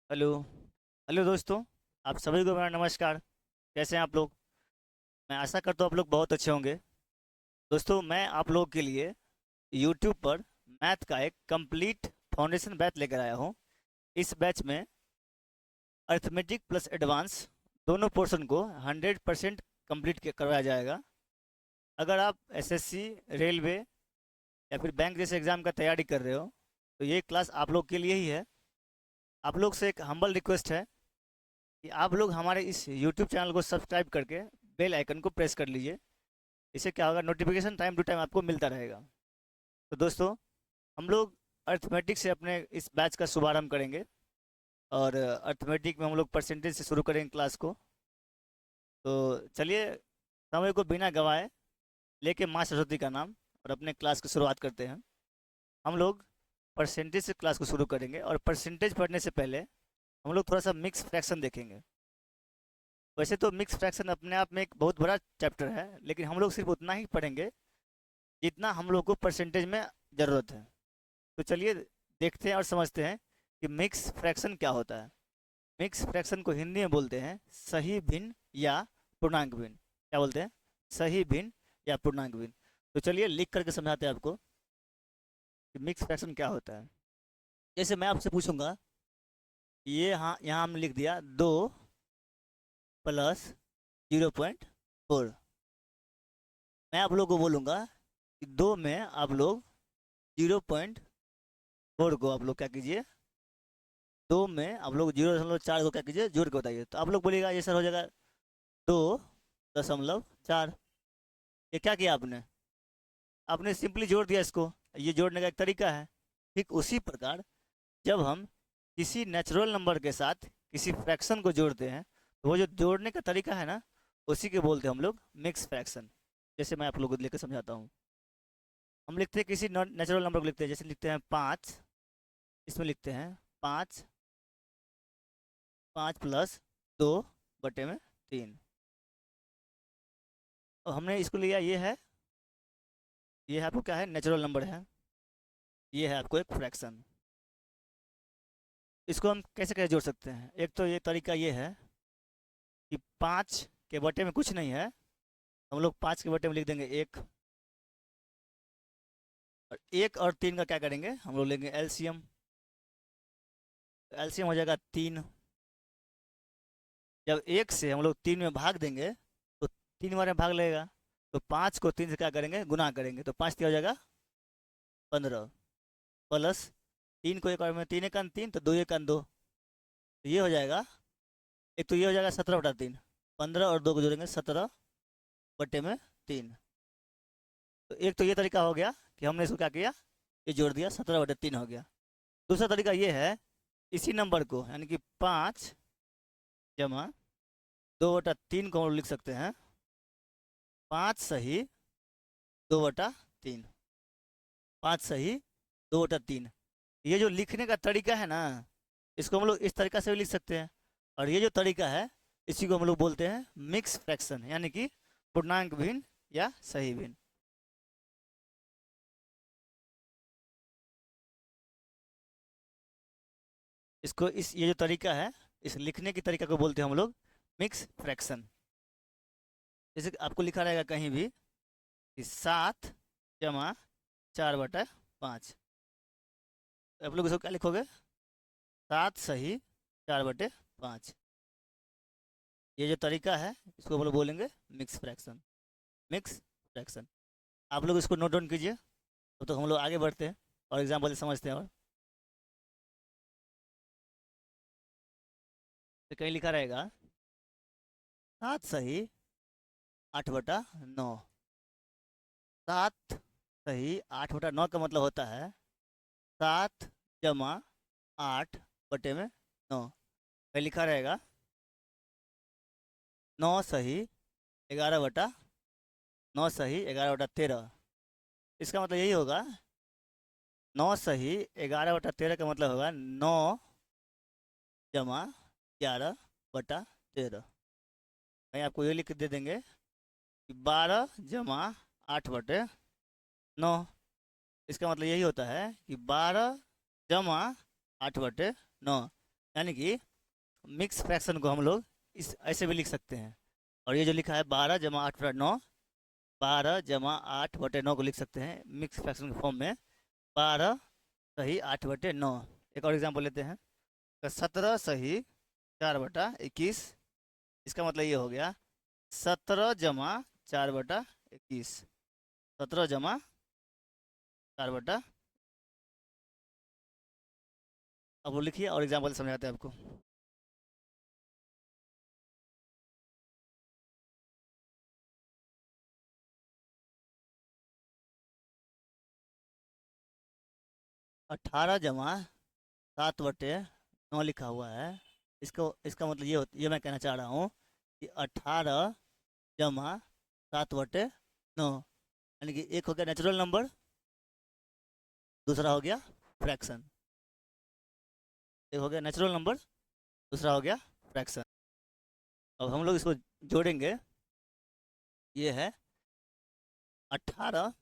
Hello. Hello दोस्तों, आप सभी को मेरा नमस्कार। कैसे हैं आप लोग? मैं आशा करता हूँ आप लोग बहुत अच्छे होंगे। दोस्तों, मैं आप लोगों के लिए यूट्यूब पर मैथ का एक कंप्लीट फाउंडेशन बैच लेकर आया हूँ। इस बैच में अर्थमेटिक प्लस एडवांस दोनों पोर्शन को 100% कंप्लीट करवाया जाएगा। अगर आप एसएससी, रेलवे या फिर बैंक जैसे एग्ज़ाम का तैयारी कर रहे हो तो ये क्लास आप लोग के लिए ही है। आप लोग से एक हम्बल रिक्वेस्ट है कि आप लोग हमारे इस यूट्यूब चैनल को सब्सक्राइब करके बेल आइकन को प्रेस कर लीजिए। इससे क्या होगा, नोटिफिकेशन टाइम टू टाइम आपको मिलता रहेगा। तो दोस्तों, हम लोग अर्थमेटिक से अपने इस बैच का शुभारंभ करेंगे। और अर्थमेटिक में हम लोग परसेंटेज से शुरू करेंगे क्लास को। तो चलिए, समय को बिना गवाए लेके माँ सरस्वती का नाम और अपने क्लास की शुरुआत करते हैं। हम लोग परसेंटेज से क्लास को शुरू करेंगे और परसेंटेज पढ़ने से पहले हम लोग थोड़ा सा मिक्स फ्रैक्शन देखेंगे। वैसे तो मिक्स फ्रैक्शन अपने आप में एक बहुत बड़ा चैप्टर है, लेकिन हम लोग सिर्फ उतना ही पढ़ेंगे जितना हम लोग को परसेंटेज में ज़रूरत है। तो चलिए देखते हैं और समझते हैं कि मिक्स फ्रैक्शन क्या होता है। मिक्स फ्रैक्शन को हिंदी में बोलते हैं सही भिन्न या पूर्णांक भिन्न। क्या बोलते हैं? सही भिन्न या पूर्णांक भिन्न। तो चलिए लिख करके समझाते हैं आपको कि मिक्स फ्रैक्शन क्या होता है। जैसे मैं आपसे पूछूंगा, ये हाँ, यहाँ हमने लिख दिया 2 + 0.4। मैं आप लोगों को बोलूँगा कि 2 में आप लोग 0.4 को आप लोग क्या कीजिए, 2 में आप लोग 0.4 को क्या कीजिए, जोड़ के बताइए। तो आप लोग बोलिएगा ये सर हो जाएगा 2.4। ये क्या किया आपने? आपने सिंपली जोड़ दिया इसको। ये जोड़ने का एक तरीका है। ठीक उसी प्रकार जब हम किसी नेचुरल नंबर के साथ किसी फ्रैक्शन को जोड़ते हैं तो वो जो जोड़ने का तरीका है ना, उसी के बोलते हैं हम लोग मिक्स फ्रैक्शन। जैसे मैं आप लोगों को लेकर समझाता हूँ। हम लिखते हैं किसी नेचुरल नंबर को लिखते हैं, जैसे लिखते हैं 5। इसमें लिखते हैं 5, 5 + 2/3। और हमने इसको लिया, ये है आपको क्या है, नेचुरल नंबर है। ये है आपको एक फ्रैक्शन। इसको हम कैसे कैसे जोड़ सकते हैं? एक तो ये तरीका ये है कि 5 के बटे में कुछ नहीं है। हम लोग 5 के बटे में लिख देंगे 1। और 1 और 3 का क्या करेंगे, हम लोग लेंगे एलसीएम। एलसीएम हो जाएगा 3। जब 1 से हम लोग 3 में भाग देंगे तो 3 बार में भाग लगेगा। तो 5 को 3 से क्या करेंगे, गुना करेंगे। तो 5 क्या हो जाएगा, 15। प्लस 3 को एक बार में 3 × 1 = 3, तो 2 × 1 = 2। तो ये हो जाएगा, एक तो ये हो जाएगा 17/3। 15 और 2 को जोड़ेंगे, 17/3। तो एक तो ये तरीका हो गया कि हमने इसको क्या किया, ये जोड़ दिया, 17/3 हो गया। दूसरा तरीका ये है, इसी नंबर को यानी कि 5 + 2/3 को हम लोग लिख सकते हैं 5 सही 2/3। 5 सही 2/3। ये जो लिखने का तरीका है ना, इसको हम लोग इस तरीका से भी लिख सकते हैं। और ये जो तरीका है, इसी को हम लोग बोलते हैं मिक्स फ्रैक्शन, यानी कि पूर्णांक भिन्न या सही भिन्न। इसको इस ये जो तरीका है, इस लिखने की तरीका को बोलते हैं हम लोग मिक्स फ्रैक्शन। जैसे कि आपको लिखा रहेगा कहीं भी कि 7 + 4/5। आप लोग इसको क्या लिखोगे, 7 सही 4/5। ये जो तरीका है, इसको हम लोग बोलेंगे मिक्स फ्रैक्शन। Mix fraction. आप लोग इसको नोट डाउन कीजिए, तो हम लोग आगे बढ़ते हैं और एग्जाम्पल समझते हैं। और तो कहीं लिखा रहेगा 7 सही 8/9। 7 सही 8/9 का मतलब होता है 7 + 8/9। कहीं लिखा रहेगा 9 सही 11/13। इसका मतलब यही होगा, 9 सही 11/13 का मतलब होगा 9 + 11/13। कहीं आपको ये लिख दे देंगे कि 12 + 8/9। इसका मतलब यही होता है कि 12 + 8/9, यानी कि मिक्स फ्रैक्शन को हम लोग इस ऐसे भी लिख सकते हैं। और ये जो लिखा है 12 + 8 = 9, 12 + 8/9 को लिख सकते हैं मिक्स फ्रैक्शन के फॉर्म में, 12 = 8/9। एक और एग्जांपल लेते हैं, तो 17 = 4/21। इसका मतलब ये हो गया 17 + 4/21, 17 + 4/। अब वो लिखिए और एग्जाम्पल समझाते हैं आपको। 18 + 7/9 लिखा हुआ है। इसको इसका मतलब ये मैं कहना चाह रहा हूँ कि 18 + 7/9, यानी कि एक हो गया नेचुरल नंबर, दूसरा हो गया फ्रैक्शन। एक हो गया नेचुरल नंबर, दूसरा हो गया फ्रैक्शन। अब हम लोग इसको जोड़ेंगे। ये है 18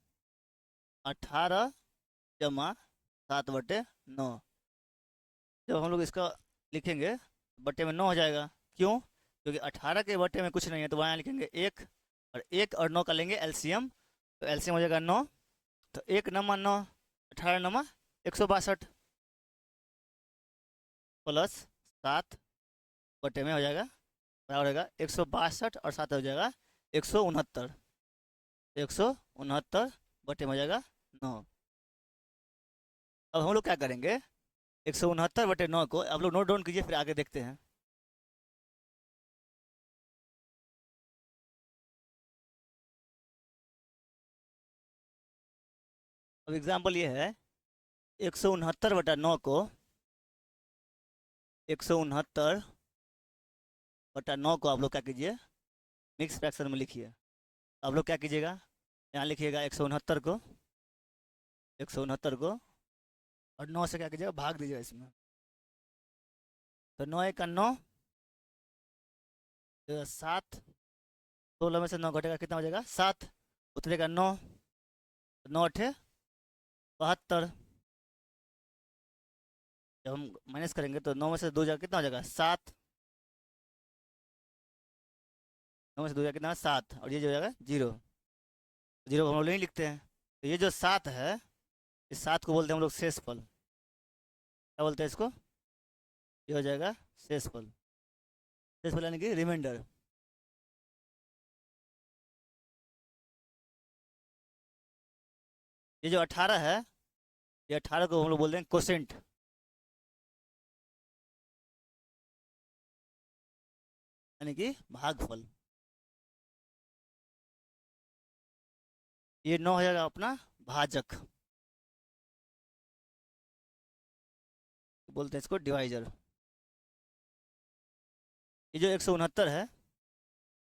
18 + 7/9। जब हम लोग इसका लिखेंगे बट्टे में 9 हो जाएगा। क्यों? क्योंकि 18 के बट्टे में कुछ नहीं है, तो वहाँ लिखेंगे 1, और 1 और 9 का लेंगे एलसीएम, तो एलसीएम हो जाएगा 9। तो 1 × 9, 18 × 9 = 162, प्लस 7/में हो जाएगा, बराबर होगा 162, और 7 हो जाएगा 169। 169/में हो जाएगा 9। अब हम लोग क्या करेंगे, 169/9 को आप लोग नोट डाउन कीजिए, फिर आगे देखते हैं। अब एग्जाम्पल ये है, 169/9 को 169/9 को आप लोग क्या कीजिए, मिक्स फ्रैक्शन में लिखिए। आप लोग क्या कीजिएगा, यहाँ लिखिएगा 169 को, और 9 से क्या कीजिएगा, भाग दीजिएगा इसमें। तो 9 × 1 = 9, 7, 16 में से 9 घटेगा, कितना हो जाएगा 7, उतरेगा 9, 9 × 8 = 72। जब हम माइनस करेंगे तो 9 में से 2 जाएगा, कितना हो जाएगा 7, 9 में से 2 जाएगा कितना 7, और ये जो हो जाएगा 0। 0 हम लोग नहीं लिखते हैं, तो ये जो 7 है, इस 7 को बोलते हैं हम लोग शेषफल। क्या बोलते हैं इसको? ये हो जाएगा शेषफल। शेषफल यानी कि रिमाइंडर। ये जो 18 है, ये 18 को हम लोग बोलते हैं कोसेंट, यानी कि भागफल। ये 9 हो जाएगा अपना भाजक, बोलते हैं इसको डिवाइजर। ये जो 169 है,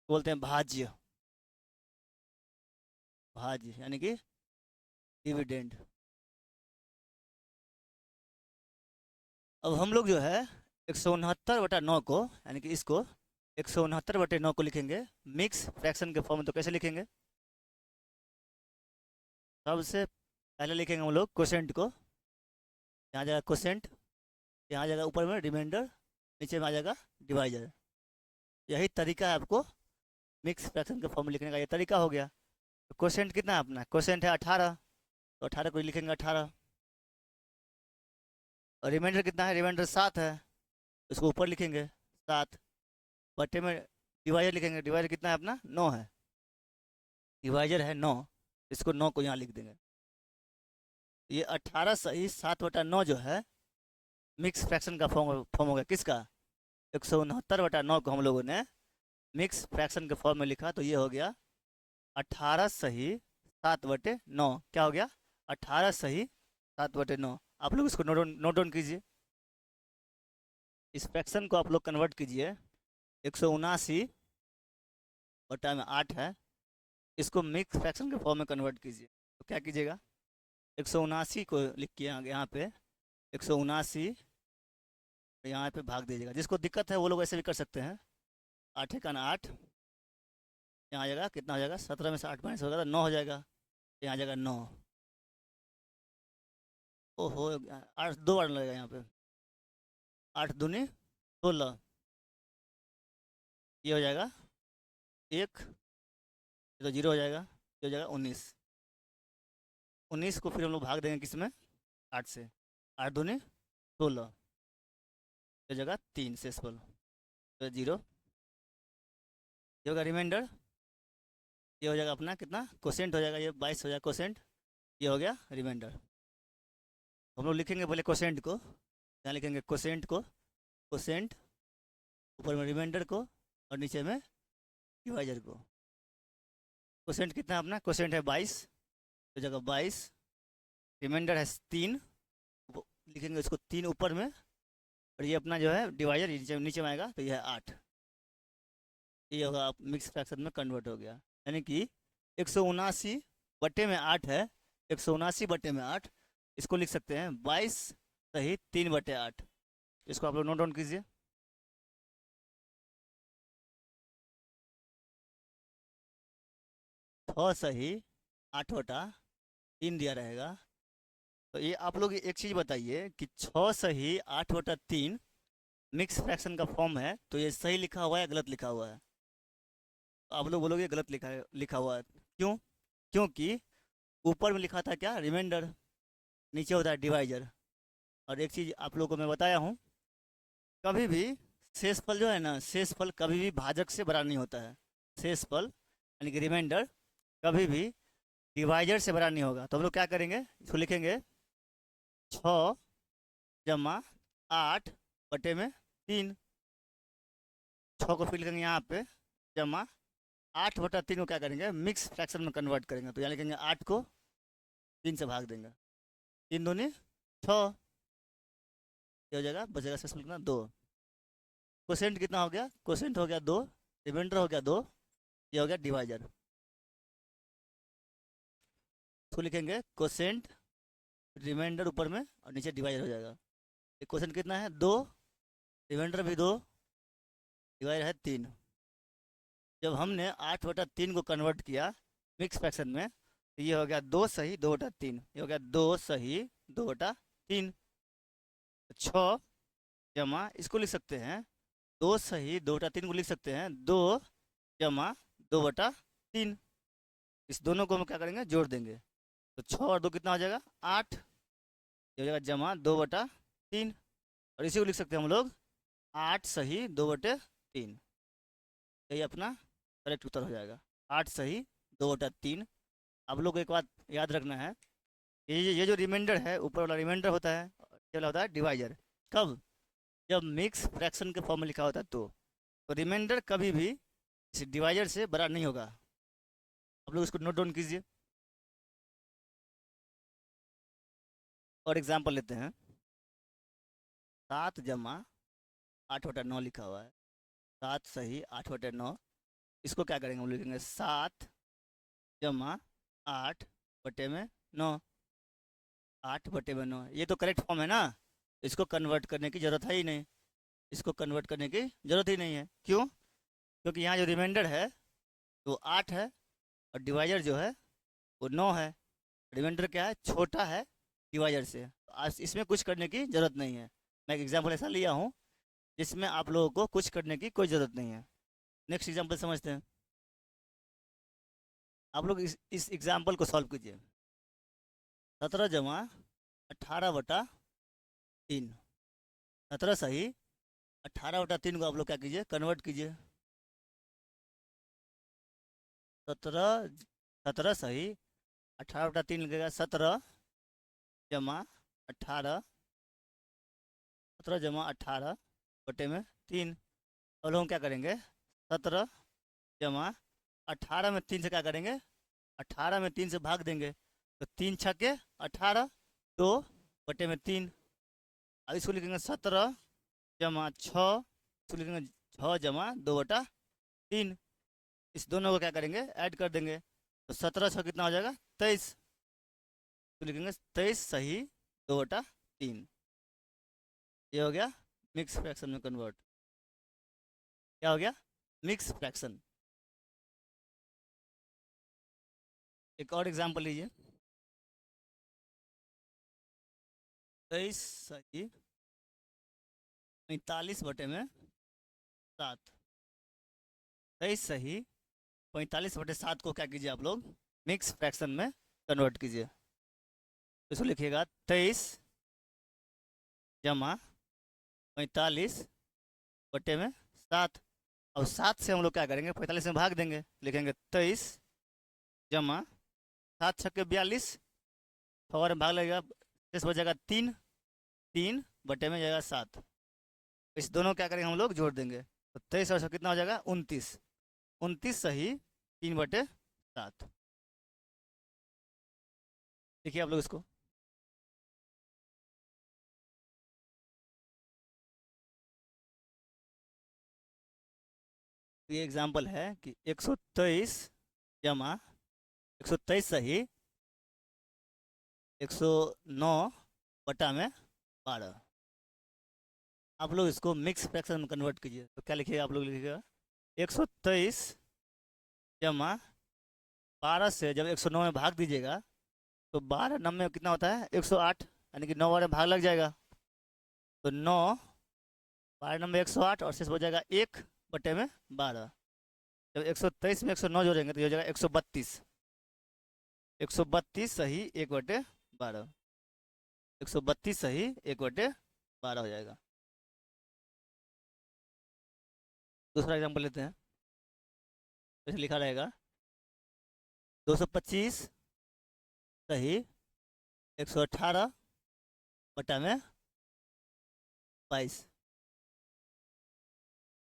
बोलते हैं भाज्य, भाज्य यानी कि डिविडेंड। अब हम लोग जो है 169/9 को, यानी कि इसको 169/9 को लिखेंगे मिक्स फ्रैक्शन के फॉर्म में। तो कैसे लिखेंगे? सबसे पहले लिखेंगे हम लोग कोसेंट को, यहाँ जाएगा कोसेंट, यहाँ जाएगा ऊपर में रिमाइंडर, नीचे में आ जाएगा डिवाइजर। यही तरीका है आपको मिक्स फ्रैक्शन के फॉर्म में लिखने का, ये तरीका हो गया। तो कोसेंट कितना है अपना? कोसेंट है 18, तो 18 को लिखेंगे 18। और रिमाइंडर कितना है? रिमाइंडर 7 है, उसको ऊपर लिखेंगे 7, बट्टे में डिवाइजर लिखेंगे। डिवाइजर कितना है अपना? 9 है, डिवाइजर है 9, इसको 9 को यहाँ लिख देंगे। ये 18 सही 7/9 जो है मिक्स फ्रैक्शन का फॉर्म हो गया। किसका? 169/9 को हम लोगों ने मिक्स फ्रैक्शन के फॉर्म में लिखा, तो ये हो गया 18 सही 7/9। क्या हो गया? 18 सही 7/9। आप लोग इसको नोट डाउन कीजिए। इस फ्रैक्शन को आप लोग कन्वर्ट कीजिए, 179/8 है, इसको मिक्स फ्रैक्शन के फॉर्म में कन्वर्ट कीजिए। तो क्या कीजिएगा, 179 को लिख के यहाँ पे 179 यहाँ पे भाग दीजिएगा। जिसको दिक्कत है वो लोग ऐसे भी कर सकते हैं, 8 × 8, यहाँ आ जाएगा कितना हो जाएगा, 17 में से 8 माइनस होगा तो 9 हो जाएगा, यहाँ आ जाएगा 9। ओहो, 8 2 बार लगेगा यहाँ पे, 8 दूनी 16, ये हो जाएगा 1, ये तो 0 हो जाएगा, ये हो जाएगा 19। 19 को फिर हम लोग भाग देंगे किस में, 8 से। 8 दूनी 16, ये जगह 3 शेषफल, तो 0, ये होगा रिमाइंडर। ये हो जाएगा अपना कितना, कोसेंट हो जाएगा, ये 22 हो जाएगा कोसेंट, ये हो गया रिमाइंडर। हम लोग लिखेंगे पहले कोसेंट को, यहाँ लिखेंगे कोसेंट को, कोसेंट, ऊपर में रिमाइंडर को और नीचे में डिवाइजर को। कोसेंट कितना है अपना, कोसेंट है 22, तो जगह 22, रिमाइंडर है 3, लिखेंगे इसको 3 ऊपर में, और ये अपना जो है डिवाइजर नीचे नीचे में आएगा, तो ये है 8। ये होगा आप मिक्स फ्रैक्शन में कन्वर्ट हो गया, यानी कि 179/8 है, 179/8, इसको लिख सकते हैं 22 सही 3/8। इसको आप लोग नोट डाउन कीजिए। 6 सही 8/3 दिया रहेगा। तो ये आप लोग एक चीज़ बताइए कि 6 सही 8/3 मिक्स फ्रैक्शन का फॉर्म है, तो ये सही लिखा हुआ है या गलत लिखा हुआ है? तो आप लोग बोलोगे गलत लिखा हुआ है, क्यों? क्योंकि ऊपर में लिखा था क्या, रिमाइंडर, नीचे होता है डिवाइजर। और एक चीज़ आप लोगों को मैं बताया हूँ, कभी भी शेषफल जो है ना, शेषफल कभी भी भाजक से बड़ा नहीं होता है। शेषफल यानी कि रिमाइंडर कभी भी डिवाइजर से बड़ा नहीं होगा। तो हम लोग क्या करेंगे, इसको लिखेंगे 6 जमा 8/3, 6 को फिर लिखेंगे यहाँ पे, जमा 8/3 को क्या करेंगे, मिक्स फ्रैक्शन में कन्वर्ट करेंगे। तो यहाँ लिखेंगे 8 को 3 से भाग देंगे, 3 दूनी 6, ये हो जाएगा, बचेगा शेषफल कितना, 2। कोसेंट कितना हो गया, कोसेंट हो गया 2, रिमाइंडर हो गया 2, ये हो गया डिवाइजर। तो लिखेंगे कोसेंट, रिमाइंडर ऊपर में और नीचे डिवाइजर हो जाएगा। कोसेंट कितना है 2, रिमाइंडर भी 2, डिवाइडर है 3। जब हमने 8/3 को कन्वर्ट किया मिक्स फ्रैक्शन में, तो ये हो गया 2 सही 2/3, ये हो गया 2 सही 2/3। 6 जमा, इसको लिख सकते हैं 2 सही 2/3 को लिख सकते हैं 2 जमा 2/3। इस दोनों को हम क्या करेंगे, जोड़ देंगे, तो 6 और 2 कितना हो जाएगा, 8, ये हो जाएगा जमा 2/3। और इसी को लिख सकते हैं हम लोग 8 सही 2/3, यही अपना करेक्ट उत्तर हो जाएगा, 8 सही 2/3। आप लोग को एक बात याद रखना है, ये जो रिमाइंडर है, ऊपर वाला रिमाइंडर होता है, ये वाला होता है डिवाइजर। कब, जब मिक्स फ्रैक्शन के फॉर्म में लिखा होता है तो रिमाइंडर कभी भी इस डिवाइजर से बड़ा नहीं होगा। आप लोग इसको नोट डाउन कीजिए। और एग्जाम्पल लेते हैं, 7 जमा 8/9 लिखा हुआ है, 7 सही 8/9, इसको क्या करेंगे, हम लिखेंगे 7 जमा 8/9, 8/9, ये तो करेक्ट फॉर्म है ना, इसको कन्वर्ट करने की ज़रूरत है ही नहीं, इसको कन्वर्ट करने की ज़रूरत ही नहीं है। क्यों? क्योंकि यहाँ जो रिमाइंडर है वो 8 है, और डिवाइजर जो है वो 9 है। रिमाइंडर क्या है, छोटा है डिवाइजर से, आज इसमें कुछ करने की ज़रूरत नहीं है। मैं एक एग्जाम्पल ऐसा लिया हूँ जिसमें आप लोगों को कुछ करने की कोई ज़रूरत नहीं है। नेक्स्ट एग्जाम्पल समझते हैं। आप लोग इस एग्जाम्पल को सॉल्व कीजिए। 17 जमा 18/3, 17 सही 18/3 को आप लोग क्या कीजिए, कन्वर्ट कीजिए। 17, 17 सही 18/3 लगेगा, 17 जमा 18, 17 जमा 18/3। और लोग क्या करेंगे, 17 जमा 18 में 3 से क्या करेंगे, 18 में 3 से भाग देंगे, तो 3 छक्के 18, 2/3। अब इसको लिखेंगे 17 जमा 6, इसको लिखेंगे 6 जमा 2/3। इस दोनों को क्या करेंगे, ऐड कर देंगे, तो 17 6 कितना हो जाएगा, 23, तो लिखेंगे 23 सही 2/3। ये हो गया मिक्स फ्रैक्शन में कन्वर्ट। क्या हो गया, मिक्स फ्रैक्शन। एक और एग्जांपल लीजिए, 23 सही 45/7। 23 सही 45/7 को क्या कीजिए आप लोग मिक्स फ्रैक्शन में कन्वर्ट कीजिए। तो इसको लिखिएगा 23 जमा 45/7। और 7 से हम लोग क्या करेंगे 45 में भाग देंगे, लिखेंगे 23 जमा 7 × 6 = 42। और भाग लगेगा शेष बचेगा 3। 3 में जाएगा 7। इस दोनों क्या करेंगे हम लोग जोड़ देंगे तो 23 और 6 कितना हो जाएगा 29। 29 सही 3/7। देखिए आप लोग इसको। ये एग्जाम्पल है कि 123 जमा 123 सही 109/12। आप लोग इसको मिक्स फ्रैक्शन में कन्वर्ट कीजिए तो क्या लिखिएगा आप लोग, लिखिएगा 123 जमा 12 से जब 109 में भाग दीजिएगा तो 12 9 में कितना होता है 108, यानी कि 9 बार में भाग लग जाएगा तो 9 12 9 में 108 और शेष हो जाएगा 1/12। जब 123 में 109 जोड़ेंगे तो ये हो जाएगा 132। 132 सही 1/12। 132 सही 1/12 हो जाएगा। दूसरा एग्जाम्पल लेते हैं। जैसे लिखा रहेगा 225 सही 118/22।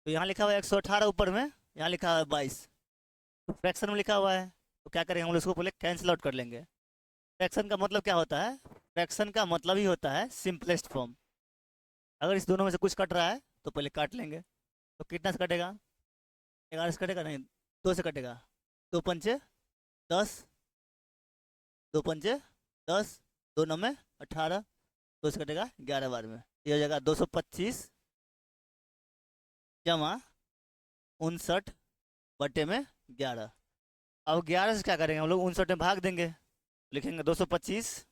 तो यहाँ लिखा हुआ है 118 ऊपर में, यहाँ लिखा हुआ है 22, तो फ्रैक्शन में लिखा हुआ है तो क्या करेंगे हम लोग इसको पहले कैंसिल आउट कर लेंगे। फ्रैक्शन का मतलब क्या होता है, फ्रैक्शन का मतलब ही होता है सिंपलेस्ट फॉर्म। अगर इस दोनों में से कुछ कट रहा है तो पहले काट लेंगे। तो कितना से कटेगा 11 से कटेगा नहीं 2 से कटेगा। 2 × 5 = 10, 2 × 5 = 10, 2 9 में 18, 2 से कटेगा 11 बार में, ये हो जाएगा 225 जमा 59/11। अब 11 से क्या करेंगे हम लोग 59 में भाग देंगे, लिखेंगे 225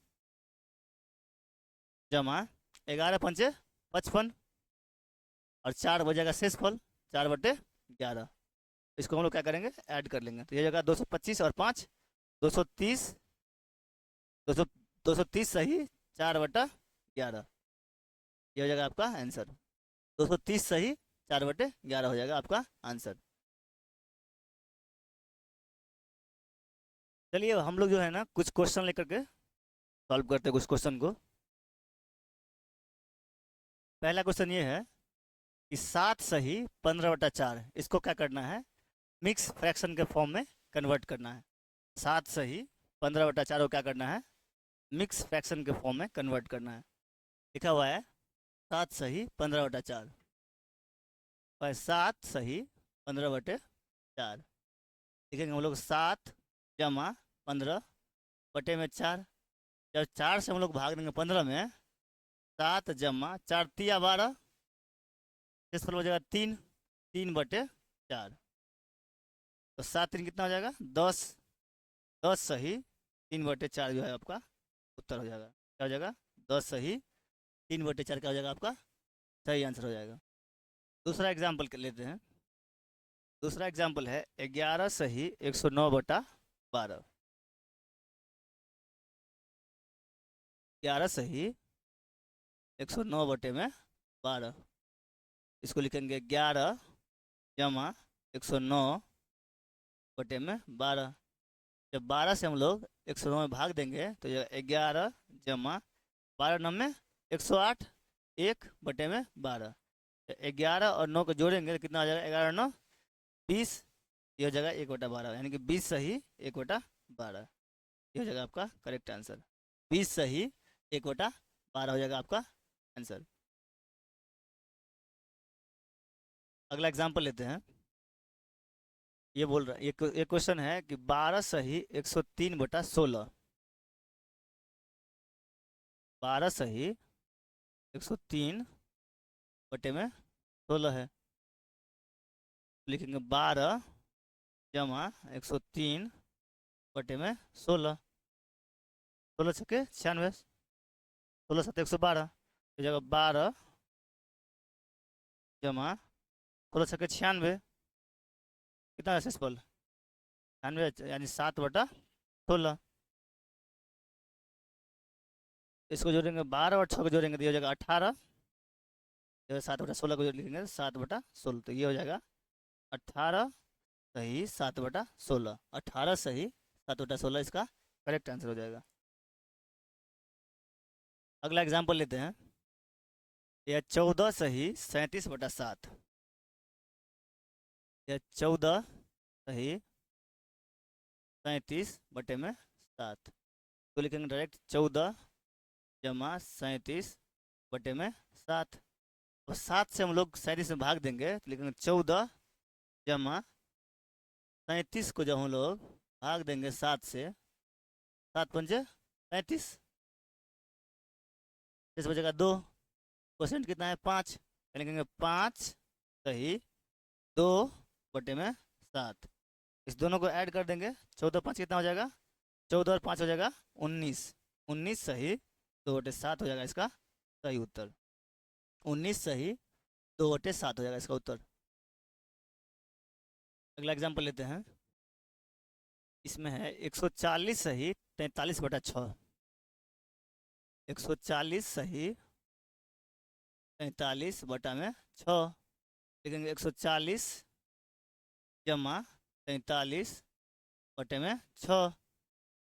जमा 11 × 5 = 55 और 4 बजेगा शेष फल 4/11। इसको हम लोग क्या करेंगे ऐड कर लेंगे तो ये जगह 225 और 5 230, 200 230 सही 4/11। ये हो जाएगा आपका आंसर। 230 सही 4/11 हो जाएगा आपका आंसर। चलिए हम लोग जो है ना कुछ क्वेश्चन लेकर के सॉल्व करते हैं कुछ क्वेश्चन को। पहला क्वेश्चन ये है कि 7 सही 15/4, इसको क्या करना है मिक्स फ्रैक्शन के फॉर्म में कन्वर्ट करना है। 7 सही 15/4 को क्या करना है मिक्स फ्रैक्शन के फॉर्म में कन्वर्ट करना है। लिखा हुआ है 7 सही 15/4 और 7 सही 15/4। लिखेंगे हम लोग 7 जमा 15/4। जब 4 से हम लोग भाग देंगे 15 में, 7 जमा 4 × 3 = 12, शेष फल हो जाएगा 3, 3/4। तो 7 3 कितना हो जाएगा 10। 10 सही 3/4 जो है आपका उत्तर हो जाएगा। क्या हो जाएगा 10 सही 3/4 क्या हो जाएगा आपका सही आंसर हो जाएगा। दूसरा एग्जाम्पल लेते हैं। दूसरा एग्जाम्पल है 11 सही 109/12। 11 सही 109/12। इसको लिखेंगे 11 जमा 109/12। जब 12 से हम लोग 109 में भाग देंगे तो ये 11 जमा 12 9 में 108, 1/12। 11 और 9 को जोड़ेंगे तो कितना हो जाएगा 11 9 20, ये हो जाएगा 1/12, यानी कि 20 सही 1/12। ये हो जाएगा आपका करेक्ट आंसर। 20 सही 1/12 हो जाएगा आपका आंसर। अगला एग्जाम्पल लेते हैं। ये बोल रहा है ये क्वेश्चन है कि 12 सही 103/16। 12 सही 103/16 है। लिखेंगे 12 जमा 103/16। 16 छके 96, 16 7 112, ये जगह 12 जमा 16 × 96, कितना सक्सेसफुल 96, यानी 7/16। इसको जोड़ेंगे 12 और 6 को जोड़ेंगे तो ये हो जाएगा 18। 7/16 को जो लिखेंगे 7/16, तो ये हो जाएगा 18 सही 7/16। 18 सही 7/16 इसका करेक्ट आंसर हो जाएगा। अगला एग्जाम्पल लेते हैं। यह 14 सही 37/7। यह 14 सही 37/7, तो लिखेंगे डायरेक्ट 14 जमा 37/7। और 7 से हम लोग 37 में भाग देंगे तो लिखेंगे 14 जमा 37 को जब हम लोग भाग देंगे 7 से, 7×5 = 37, इस बचेगा 2। क्वेश्चन कितना है 5, लिखेंगे 5 सही 2/7। इस दोनों को ऐड कर देंगे, 14×5 कितना हो जाएगा, 14 और 5 हो जाएगा 19। 19 सही 2/7 हो जाएगा इसका सही उत्तर। 19 सही 2/7 हो जाएगा इसका उत्तर। अगला एग्जाम्पल लेते हैं। इसमें है 140 सही 43/6। 140 सही 43/6, लिखेंगे 140 जमा 43/6।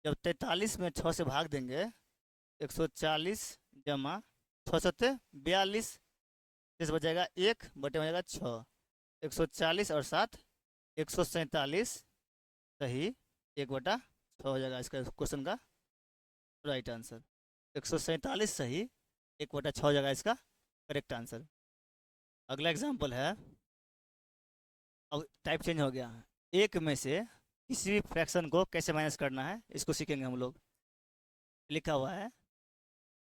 जब 43 में 6 से भाग देंगे, 140 जमा 6×7 = 42, इस बचेगा 1/6। 140 और 7 147 सही 1/6 हो जाएगा इसका क्वेश्चन का राइट आंसर। 147 सही 1/6 हो जाएगा इसका करेक्ट आंसर। अगला एग्जाम्पल है, अब टाइप चेंज हो गया। एक में से किसी भी फ्रैक्शन को कैसे माइनस करना है इसको सीखेंगे हम लोग। लिखा हुआ है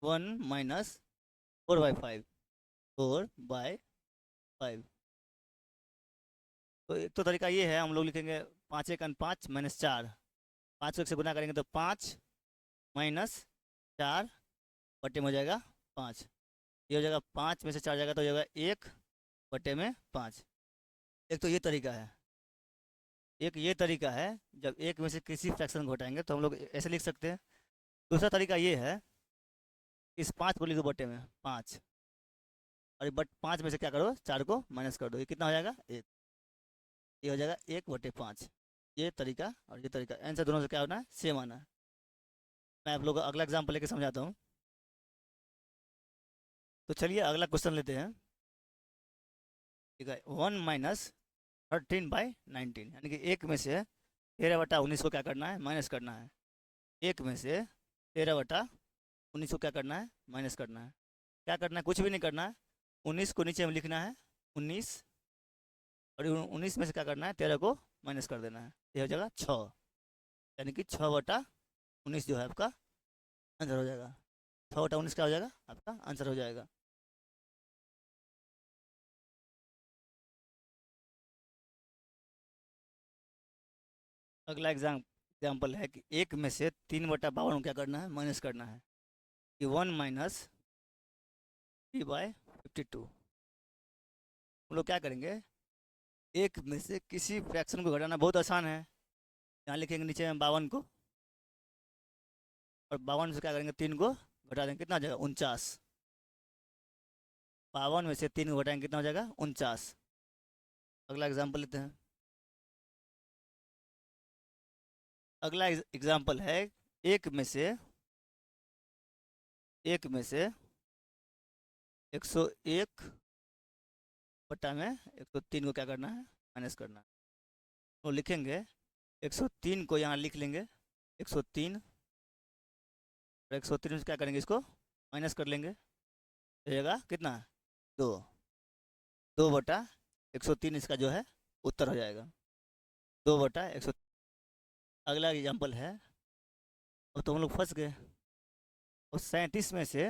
1 - 4/5, 4/5। तो एक तो तरीका ये है, हम लोग लिखेंगे 5 × 5 - 4। 5 को 1 से गुना करेंगे तो 5 - 4 बटे में हो जाएगा 5। ये हो जाएगा 5 में से 4 जाएगा तो हो जाएगा 1/5। एक तो ये तरीका है। एक ये तरीका है, जब एक में से किसी फ्रैक्शन को घटाएंगे तो हम लोग ऐसे लिख सकते हैं। दूसरा तरीका ये है, इस 5 को लिख दो बटे में 5, और बट 5 में से क्या करो 4 को माइनस कर दो, ये कितना हो जाएगा 1। ये हो जाएगा 1/5। ये तरीका और ये तरीका, आंसर दोनों से क्या होना है सेम आना है। मैं आप लोगों को अगला एग्जाम्पल लेके समझाता हूँ। तो चलिए अगला क्वेश्चन लेते हैं। ठीक है, 1 - 13/19, यानी कि एक में से 13/19 को क्या करना है माइनस करना है। एक में से 13/19 को क्या करना है माइनस करना है। क्या करना है, कुछ भी नहीं करना है। 19 को नीचे में लिखना है 19, और 19 में से क्या करना है 13 को माइनस कर देना है। ये हो जाएगा 6, यानी कि 6/19 जो है आपका आंसर हो जाएगा। 6/19 क्या हो जाएगा आपका आंसर हो जाएगा। अगला एग्जाम्पल है कि एक में से 3/52 को क्या करना है माइनस करना है, कि 1 - 3/52। हम लोग क्या करेंगे, एक में से किसी फ्रैक्शन को घटाना बहुत आसान है। यहाँ लिखेंगे नीचे में 52 को, और 52 से क्या करेंगे 3 को घटा देंगे, कितना हो जाएगा 49। 52 में से 3 को घटाएंगे कितना हो जाएगा 49। अगला एग्जाम्पल लेते हैं। अगला एग्जाम्पल है, एक में से 101/103 को क्या करना है माइनस करना है। तो लिखेंगे 103 को यहाँ लिख लेंगे 103, और 103 से क्या करेंगे इसको माइनस कर लेंगे, तो जाएगा कितना 2। 2/103 इसका जो है उत्तर हो जाएगा 2/100। अगला एग्जाम्पल है, अब तो हम लोग फंस गए। उस 37 में से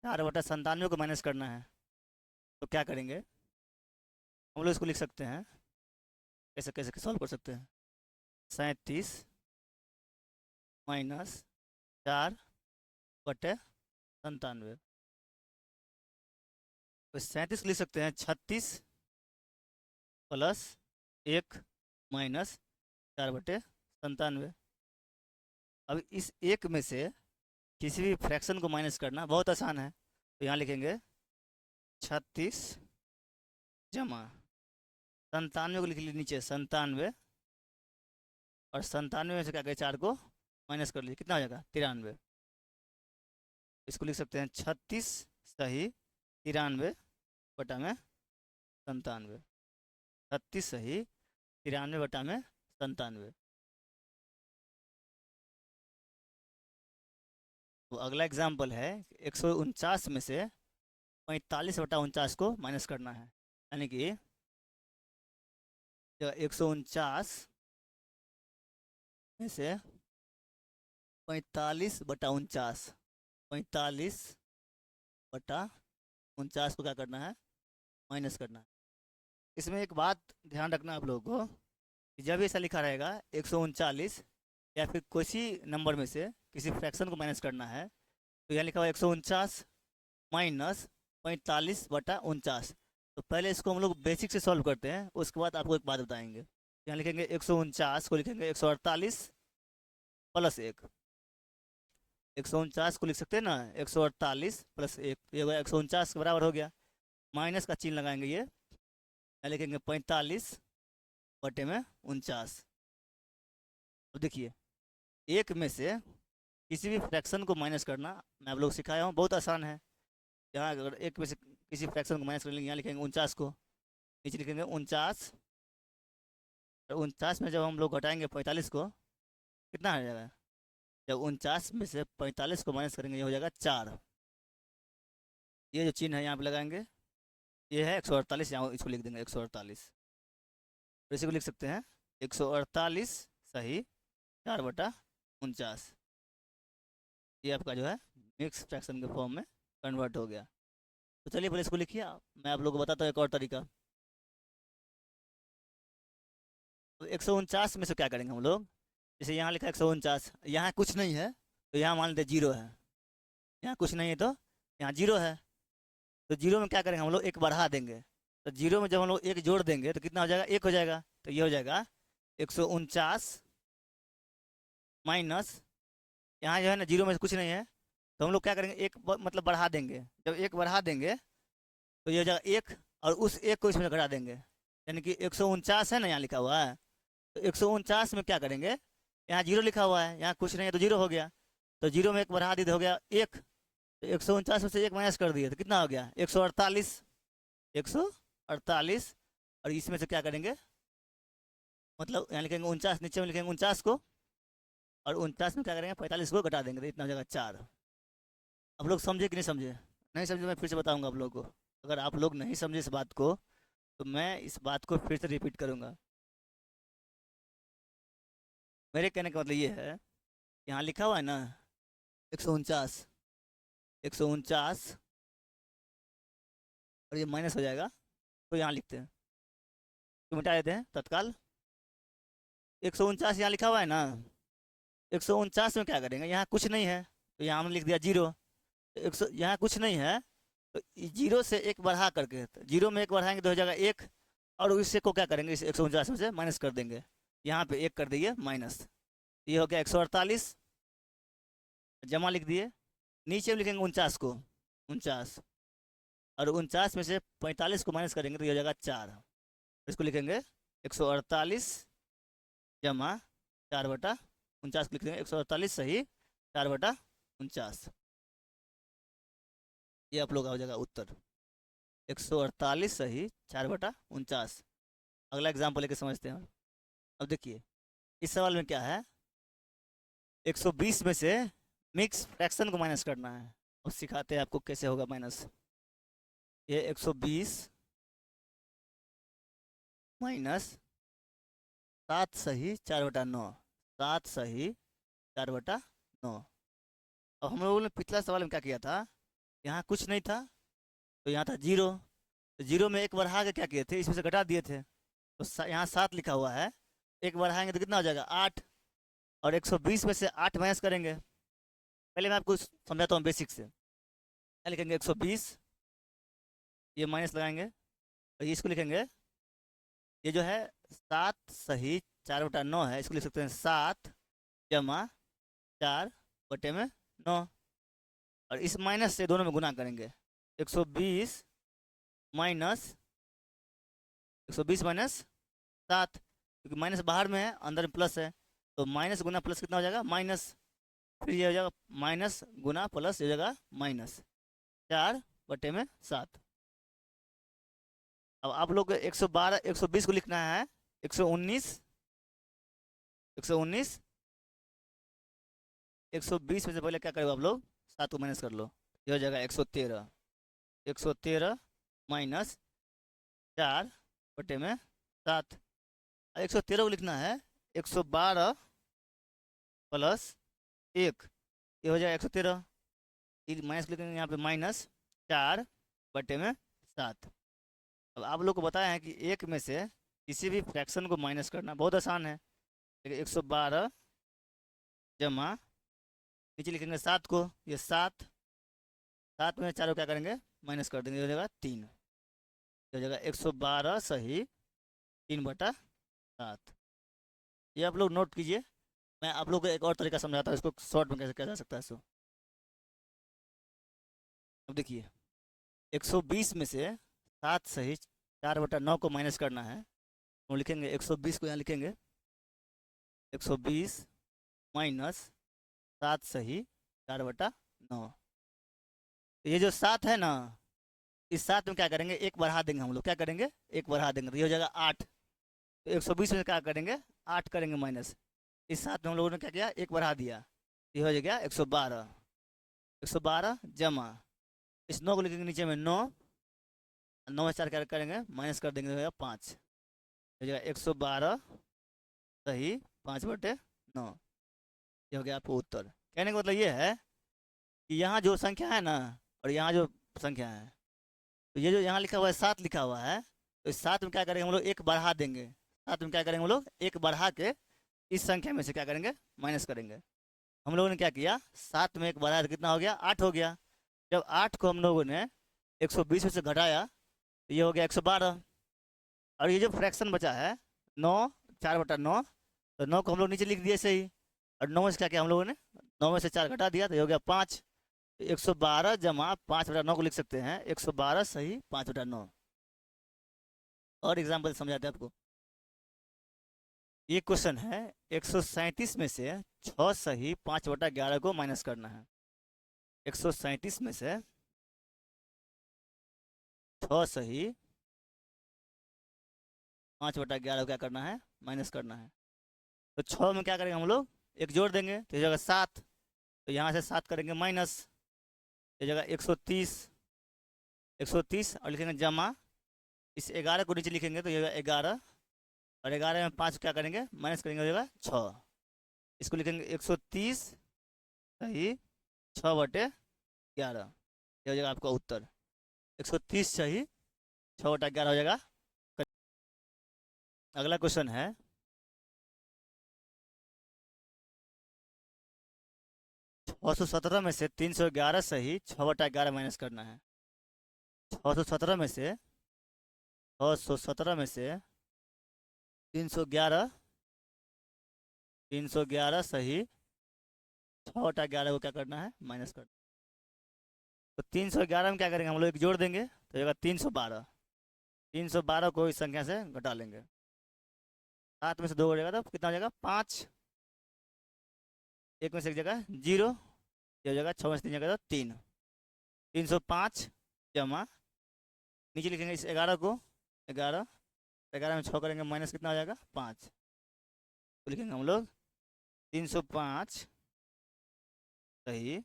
4/97 को माइनस करना है, तो क्या करेंगे हम लोग इसको लिख सकते हैं, कैसे कैसे सॉल्व कर सकते हैं। 37 - 4/97, तो 37 लिख सकते हैं 36 प्लस 1 माइनस 4/97। अब इस एक में से किसी भी फ्रैक्शन को माइनस करना बहुत आसान है, तो यहाँ लिखेंगे 36 जमा 97 को लिख लीजिए नीचे 97, और 97 में से क्या करें 4 को माइनस कर लीजिए, कितना हो जाएगा 93। इसको लिख सकते हैं 36 सही 93/97, 36 सही 93/97। तो अगला एग्जाम्पल है 149 में से 45/49 को माइनस करना है, यानी कि 149 में से 45/49, 45/49 को क्या करना है माइनस करना है। इसमें एक बात ध्यान रखना आप लोगों को कि जब ऐसा लिखा रहेगा 139 या फिर किसी नंबर में से किसी फ्रैक्शन को माइनस करना है, तो यहाँ लिखा हुआ 149 माइनस 45/49। तो पहले इसको हम लोग बेसिक से सॉल्व करते हैं, उसके बाद आपको एक बात बताएंगे। यहाँ लिखेंगे 149 को लिखेंगे 148 प्लस 1, 149 को लिख सकते हैं ना 148 प्लस 1, ये 149 के बराबर हो गया। माइनस का चिन्ह लगाएंगे, ये यहाँ लिखेंगे 45/49। अब देखिए एक में से किसी भी फ्रैक्शन को माइनस करना मैं आप लोग सिखाया हूँ, बहुत आसान है। यहाँ अगर एक में से किसी फ्रैक्शन को माइनस कर लेंगे, यहाँ लिखेंगे 49 को, नीचे लिखेंगे 49, और 49 में जब हम लोग घटाएंगे 45 को कितना हो जाएगा, जब 49 में से 45 को माइनस करेंगे ये हो जाएगा 4। ये जो चिन्ह है यहाँ पे लगाएंगे, ये है 148, यहाँ इसको लिख देंगे 148, तो इसी को लिख सकते हैं 148 सही 4/49। ये आपका जो है मिक्स फ्रैक्शन के फॉर्म में कन्वर्ट हो गया। तो चलिए पहले इसको लिखिए, मैं आप लोगों को बताता हूँ एक और तरीका। तो 149 में से क्या करेंगे हम लोग, जैसे यहाँ लिखा है 149, यहाँ कुछ नहीं है तो यहाँ मान लेते 0 है, यहाँ कुछ नहीं है तो यहाँ 0 है, तो 0 में क्या करेंगे हम लोग एक बढ़ा देंगे। तो 0 में जब हम लोग एक जोड़ देंगे तो कितना हो जाएगा 1 हो जाएगा, तो ये हो जाएगा 149 माइनस, यहाँ जो है ना 0 में से कुछ नहीं है तो हम लोग क्या करेंगे एक मतलब बढ़ा देंगे। जब एक बढ़ा देंगे तो ये हो जाएगा 1, और उस 1 को इसमें घटा देंगे, यानी कि 149 है ना यहाँ लिखा हुआ है, तो 149 में क्या करेंगे, यहाँ 0 लिखा हुआ है, यहाँ कुछ नहीं है तो 0 हो गया, तो 0 में एक बढ़ा दी तो हो गया 1, तो 149 में से 1 माइनस कर दिए तो कितना हो गया 148, 148, और इसमें से क्या करेंगे मतलब यहाँ लिखेंगे 49, नीचे में लिखेंगे 49 को, और 49 में क्या करेंगे 45 को घटा देंगे, तो इतना हो जाएगा 4। आप लोग समझे कि नहीं समझे, नहीं समझे मैं फिर से बताऊंगा आप लोगों को। अगर आप लोग नहीं समझे इस बात को तो मैं इस बात को फिर से रिपीट करूंगा। मेरे कहने का मतलब ये है, यहाँ लिखा हुआ है ना 149, 149, और ये माइनस हो जाएगा तो यहाँ लिखते हैं, तो मिटा देते हैं तत्काल। 149 यहाँ लिखा हुआ है ना, 149 में क्या करेंगे, यहाँ कुछ नहीं है तो यहाँ हमने लिख दिया 0, 100 यहाँ कुछ नहीं है तो 0 से 1 बढ़ा करके, 0 में 1 बढ़ाएंगे तो हो जाएगा 1, और इससे को क्या करेंगे इस 149 में से माइनस कर देंगे, यहाँ पे 1 कर दिए माइनस, ये हो गया 148 जमा लिख दिए, नीचे में लिखेंगे 49 को 49, और 49 में से 45 को माइनस करेंगे तो ये हो जाएगा 4, इसको लिखेंगे 148 जमा 4/49 लिख देंगे, 148 सही 4/49, ये आप लोग का हो जाएगा उत्तर 148 सही 4/49। अगला एग्जाम्पल लेके समझते हैं। अब देखिए इस सवाल में क्या है, 120 में से मिक्स फ्रैक्शन को माइनस करना है, और सिखाते हैं आपको कैसे होगा माइनस। ये 120 माइनस 7 सही 4/9, 7 सही 4/9। अब हम लोगों ने पिछला सवाल में क्या किया था, यहाँ कुछ नहीं था तो यहाँ था 0, तो 0 में 1 बढ़ा के क्या किए थे इसमें से घटा दिए थे, तो यहाँ 7 लिखा हुआ है, 1 बढ़ाएंगे तो कितना हो जाएगा 8, और 120 में से 8 माइनस करेंगे। पहले मैं आपको समझाता हूँ बेसिक से, क्या लिखेंगे 120 ये माइनस लगाएंगे और इसको लिखेंगे, ये जो है 7 सही 4/9 है, इसको लिख सकते हैं 7 जमा 4/9। और इस माइनस से दोनों में गुना करेंगे, 120 माइनस 120 माइनस 7, क्योंकि माइनस बाहर में है अंदर में प्लस है, तो माइनस गुना प्लस कितना हो जाएगा, माइनस। फिर ये हो जाएगा माइनस गुना प्लस, ये हो जाएगा -4/7। अब आप लोग को 112 120 को लिखना है, 119 119 120 में से पहले क्या करोगे आप लोग, 7 को माइनस कर लो, ये हो जाएगा 113। 113 माइनस 4/7। 113 को लिखना है 112 प्लस 1, ये हो जाएगा 113। माइनस लिखेंगे यहाँ पे -4/7। अब आप लोग को बताया है कि एक में से किसी भी फ्रैक्शन को माइनस करना बहुत आसान है। देखिए 112 जमा, नीचे लिखेंगे 7 को, ये 7, 7 में 4 को क्या करेंगे, माइनस कर देंगे, हो जाएगा 3, हो जाएगा 112 सही 3/7। ये आप लोग नोट कीजिए। मैं आप लोग को एक और तरीका समझाता हूँ, इसको शॉर्ट में कैसे किया जा सकता है इसको। अब देखिए 120 में से 7 सही 4/9 को माइनस करना है, तो लिखेंगे 120 को यहाँ लिखेंगे 120 माइनस 7 सही 4/9। तो ये जो 7 है ना, इस 7 में क्या करेंगे, एक बढ़ा देंगे हम लोग, क्या करेंगे, एक बढ़ा देंगे, तो ये हो जाएगा 8। तो 120 में क्या करेंगे, 8 करेंगे माइनस, इस 7 में हम लोगों ने क्या किया, एक बढ़ा दिया, ये हो जाएगा 112। 112 जमा, इस 9 को लिखेंगे नीचे में 9, 9 में 4 क्या करेंगे, माइनस कर देंगे, हो जाएगा 5, हो जाएगा 112 सही 5/9। ये हो गया आपको उत्तर। कहने का मतलब ये है कि यहाँ जो संख्या है ना और यहाँ जो संख्या है, तो ये जो यहाँ लिखा हुआ है 7 लिखा हुआ है, तो इस 7 में क्या करेंगे हम लोग, एक बढ़ा देंगे, 7 में क्या करेंगे हम लोग, एक बढ़ा के इस संख्या में से क्या करेंगे, माइनस करेंगे। हम लोगों ने क्या किया, 7 में एक बढ़ाया तो कितना हो गया, 8 हो गया। जब 8 को हम लोगों ने 120 में से घटाया तो ये हो गया 112। और ये जो फ्रैक्शन बचा है 9 4/9, तो 9 को हम लोग नीचे लिख दिए सही, और 9 में से क्या किया हम लोगों ने, 9 में से 4 घटा दिया तो ये हो गया 5। 112 जमा 5/9 को लिख सकते हैं 112 सही 5/9। और एग्जाम्पल समझाते हैं आपको। ये क्वेश्चन है 137 में से 6 सही 5/11 को माइनस करना है। 137 में से 6 सही 5/11 को क्या करना है, माइनस करना है। तो 6 में क्या करेंगे हम लोग, एक जोड़ देंगे तो ये जगह 7, तो यहाँ से 7 करेंगे माइनस, ये जगह 130, 130 और लिखेंगे जमा, इस 11 को नीचे लिखेंगे तो ये 11, और 11 में 5 क्या करेंगे, माइनस करेंगे, हो जाएगा 6। इसको लिखेंगे 130 सही 6/11, ये हो जाएगा आपका उत्तर। 130 सही 6/11 हो जाएगा। अगला क्वेश्चन है 617 में से 311 सही 6/11 माइनस करना है। 617 में से 617 में से 311 311 सही 6/11 को क्या करना है, माइनस करना। तो 311 में क्या करेंगे हम लोग, एक जोड़ देंगे तो होगा 312, 312 को इस संख्या से घटा लेंगे, 7 में से 2 हो जाएगा तो कितना हो जाएगा 5, एक में से एक जगह 0, ये हो जाएगा 6 में से 3 जगह तो 3, 305 जमा, नीचे लिखेंगे इस 11 को, 11, 11 में 6 करेंगे माइनस कितना हो जाएगा 5, तो लिखेंगे हम लोग 305 सही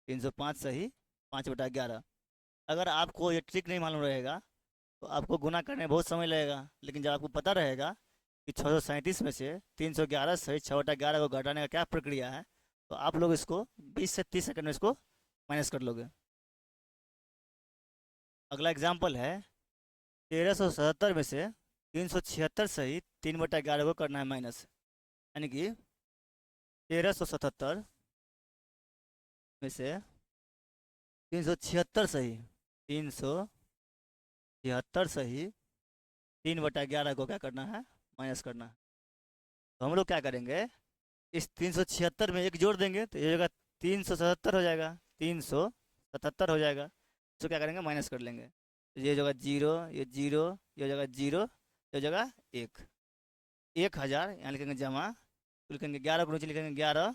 305 सही 5/11। अगर आपको ये ट्रिक नहीं मालूम रहेगा तो आपको गुना करने में बहुत समय लगेगा, लेकिन जब आपको पता रहेगा कि 637 में से 311 सही 6/11 को घटाने का क्या प्रक्रिया है, तो आप लोग इसको 20 से 30 सेकंड में इसको माइनस कर लोगे। अगला एग्जाम्पल है 1377 में से 376 सही 3/11 को करना है माइनस, यानी कि 1377 में से 376 सही, 376 सही 3/11 को क्या करना है, माइनस करना है। तो हम लोग क्या करेंगे, इस 376 में एक जोड़ देंगे तो ये जगह 377 हो जाएगा, 377 हो जाएगा। तो क्या करेंगे, माइनस कर लेंगे। तो ये जगह जीरो, ये जीरो, ये जगह जीरो, ये जगह एक, 1000 यहाँ लिखेंगे जमा, तो लिखेंगे 11 को नीचे लिखेंगे 11,